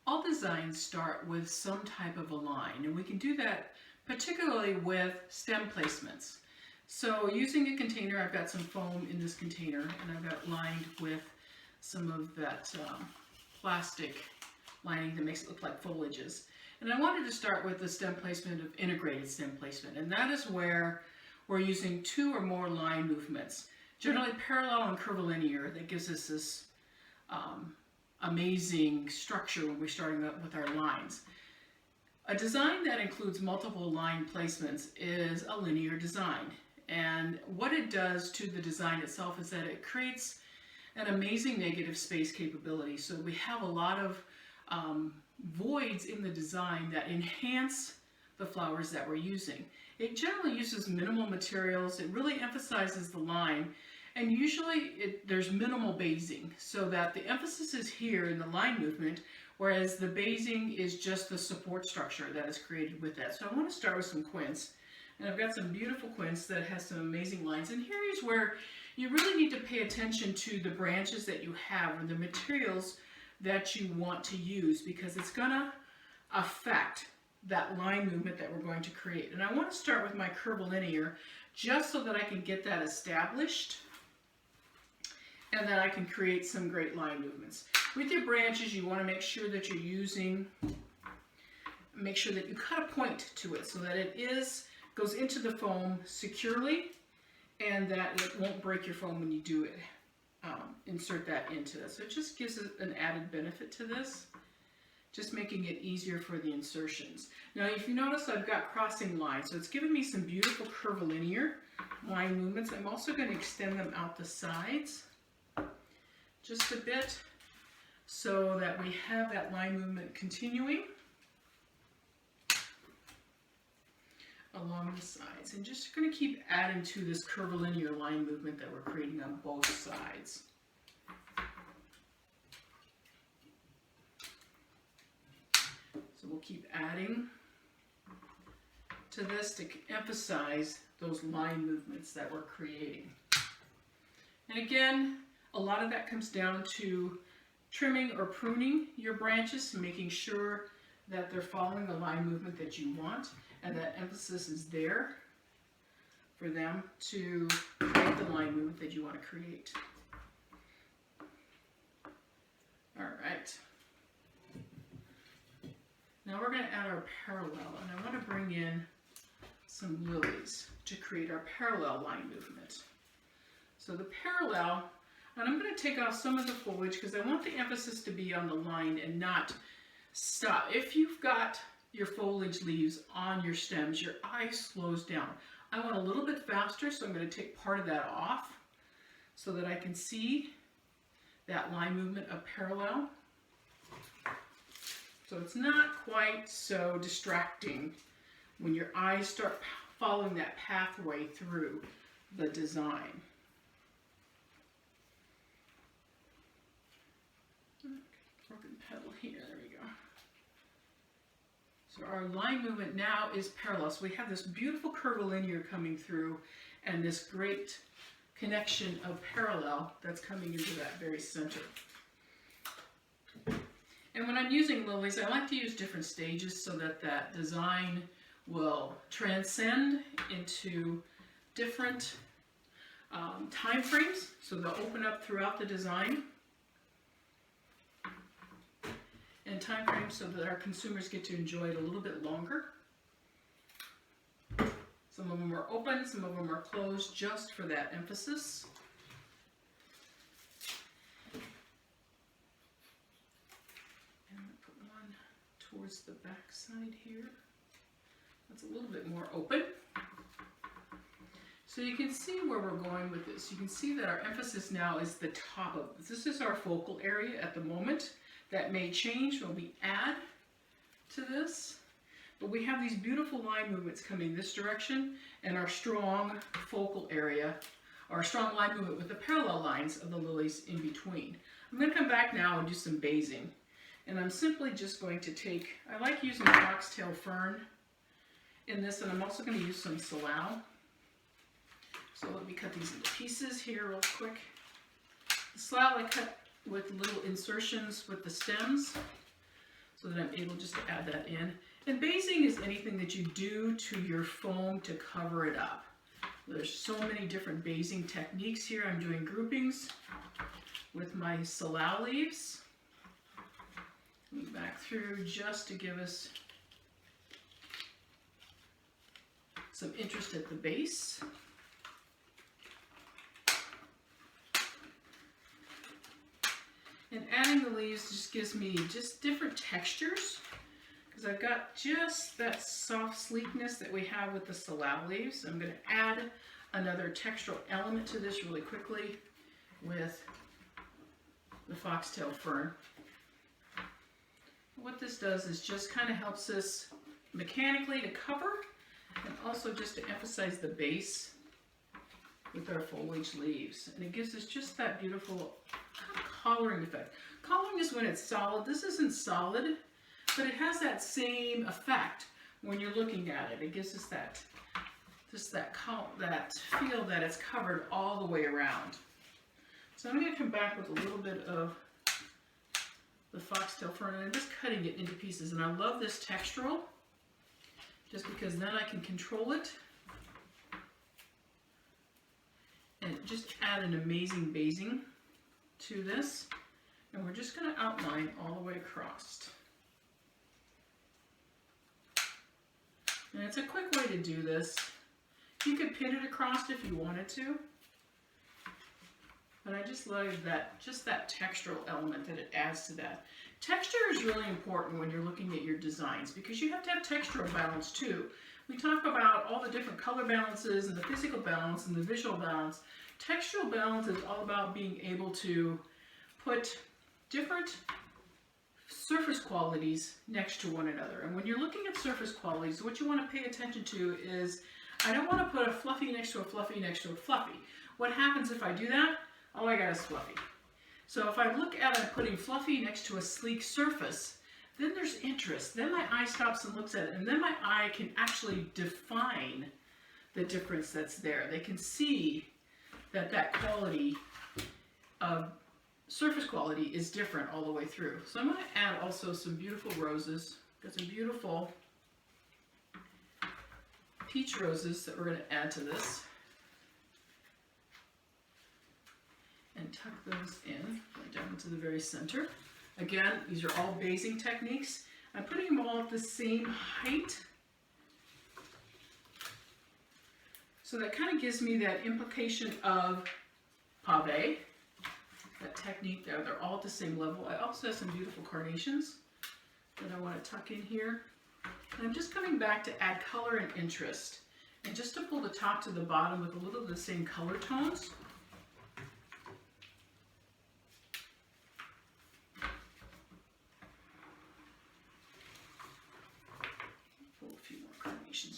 All designs start with some type of a line, and we can do that particularly with stem placements. So using a container, I've got some foam in this container, and I've got it lined with some of that plastic lining that makes it look like foliages. And I wanted to start with the stem placement of integrated stem placement, and that is where we're using 2 or more line movements, generally parallel and curvilinear. That gives us this amazing structure when we're starting up with our lines. A design that includes multiple line placements is a linear design. And what it does to the design itself is that it creates an amazing negative space capability. So we have a lot of voids in the design that enhance the flowers that we're using. It generally uses minimal materials. It really emphasizes the line. And usually there's minimal basing, so that the emphasis is here in the line movement, whereas the basing is just the support structure that is created with that. So I want to start with some quince. And I've got some beautiful quince that has some amazing lines. And here is where you really need to pay attention to the branches that you have or the materials that you want to use, because it's going to affect that line movement that we're going to create. And I want to start with my curvilinear just so that I can get that established, and then I can create some great line movements. With your branches, you want to make sure that you're make sure that you cut a point to it so that it goes into the foam securely, and that it won't break your foam when you do it. Insert that into this. So it just gives it an added benefit to this, just making it easier for the insertions. Now if you notice, I've got crossing lines, so it's giving me some beautiful curvilinear line movements. I'm also going to extend them out the sides just a bit so that we have that line movement continuing along the sides. And just going to keep adding to this curvilinear line movement that we're creating on both sides. So we'll keep adding to this to emphasize those line movements that we're creating. And again, a lot of that comes down to trimming or pruning your branches, making sure that they're following the line movement that you want, and that emphasis is there for them to create the line movement that you want to create. All right. Now we're going to add our parallel, and I want to bring in some lilies to create our parallel line movement. So the parallel, and I'm going to take off some of the foliage because I want the emphasis to be on the line and not stop. If you've got your foliage leaves on your stems, your eye slows down. I want a little bit faster, so I'm going to take part of that off so that I can see that line movement of parallel. So it's not quite so distracting when your eyes start following that pathway through the design. Broken petal here, there we go. So our line movement now is parallel. So we have this beautiful curvilinear coming through and this great connection of parallel that's coming into that very center. And when I'm using lilies, I like to use different stages so that that design will transcend into different time frames. So they'll open up throughout the design and time frames so that our consumers get to enjoy it a little bit longer. Some of them are open, some of them are closed just for that emphasis. Towards the back side here. That's a little bit more open. So you can see where we're going with this. You can see that our emphasis now is the top of this. This is our focal area at the moment. That may change when we add to this. But we have these beautiful line movements coming this direction and our strong focal area, or strong line movement with the parallel lines of the lilies in between. I'm going to come back now and do some basing. And I'm simply just going to take, I like using Foxtail Fern in this, and I'm also going to use some Floral. So let me cut these into pieces here real quick. The Floral I cut with little insertions with the stems. so that I'm able just to add that in. And basing is anything that you do to your foam to cover it up. There's so many different basing techniques here. I'm doing groupings with my salal leaves. Back through just to give us some interest at the base. And adding the leaves just gives me just different textures, because I've got just that soft sleekness that we have with the salal leaves. I'm going to add another textural element to this really quickly with the Foxtail Fern. What this does is just kind of helps us mechanically to cover, and also just to emphasize the base with our foliage leaves. And it gives us just that beautiful kind of collaring effect. Collaring is when it's solid. This isn't solid, but it has that same effect when you're looking at it. It gives us that, just that feel that it's covered all the way around. So I'm going to come back with a little bit of the Foxtail Fern, and I'm just cutting it into pieces. And I love this textural, just because then I can control it and just add an amazing basing to this. And we're just going to outline all the way across. And it's a quick way to do this. You could pin it across if you wanted to. But I just love that, just that textural element that it adds to that. Texture is really important when you're looking at your designs, because you have to have textural balance too. We talk about all the different color balances and the physical balance and the visual balance. Textural balance is all about being able to put different surface qualities next to one another. And when you're looking at surface qualities, what you want to pay attention to is, I don't want to put a fluffy next to a fluffy next to a fluffy. What happens if I do that? All I got is fluffy. So if I look at it putting fluffy next to a sleek surface, then there's interest. Then my eye stops and looks at it, and then my eye can actually define the difference that's there. They can see that that quality of surface quality is different all the way through. So I'm going to add also some beautiful roses. Got some beautiful peach roses that we're going to add to this. And tuck those in right down to the very center. Again, these are all basing techniques. I'm putting them all at the same height. So that kind of gives me that implication of pave, that technique there. They're all at the same level. I also have some beautiful carnations that I want to tuck in here. And I'm just coming back to add color and interest. And just to pull the top to the bottom with a little of the same color tones.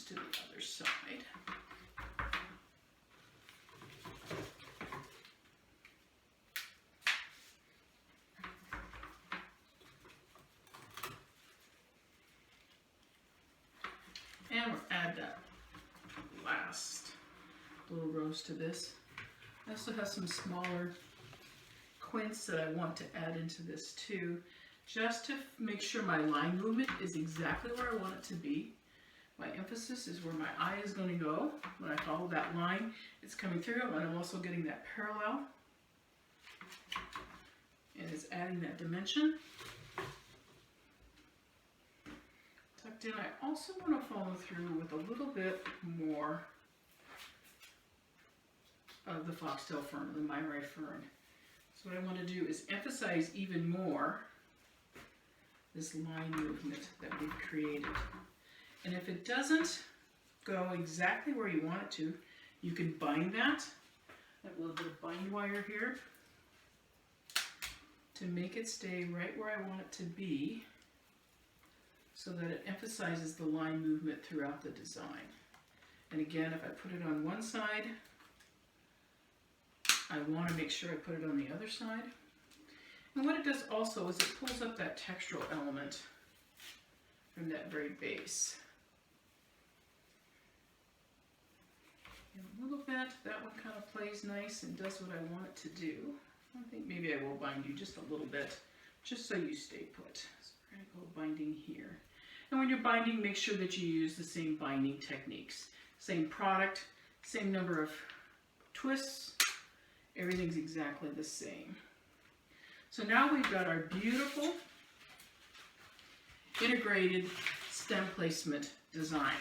To the other side. And we'll add that last little rose to this. I also have some smaller quince that I want to add into this too, just to make sure my line movement is exactly where I want it to be. My emphasis is where my eye is going to go. When I follow that line, it's coming through, and I'm also getting that parallel. And it's adding that dimension. Tucked in, I also want to follow through with a little bit more of the Foxtail Fern, the Myri Fern. So what I want to do is emphasize even more this line movement that we've created. And if it doesn't go exactly where you want it to, you can bind that. I have a little bit of bind wire here to make it stay right where I want it to be, so that it emphasizes the line movement throughout the design. And again, if I put it on one side, I want to make sure I put it on the other side. And what it does also is it pulls up that textural element from that very base. And a little bit, that one kind of plays nice and does what I want it to do. I think maybe I will bind you just a little bit, just so you stay put. So we're going to go binding here. And when you're binding, make sure that you use the same binding techniques. Same product, same number of twists, everything's exactly the same. So now we've got our beautiful integrated stem placement design,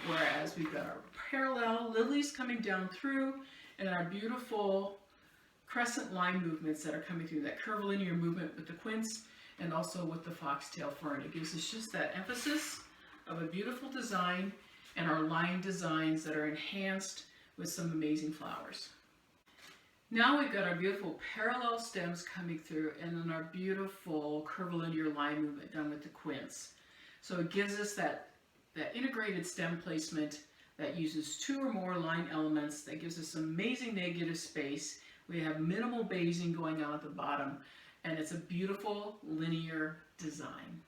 whereas we've got our parallel lilies coming down through and our beautiful crescent line movements that are coming through, that curvilinear movement with the quince and also with the foxtail fern. It gives us just that emphasis of a beautiful design and our line designs that are enhanced with some amazing flowers. Now we've got our beautiful parallel stems coming through and then our beautiful curvilinear line movement done with the quince. So it gives us that integrated stem placement that uses 2 or more line elements, that gives us some amazing negative space. We have minimal basing going on at the bottom, and it's a beautiful linear design.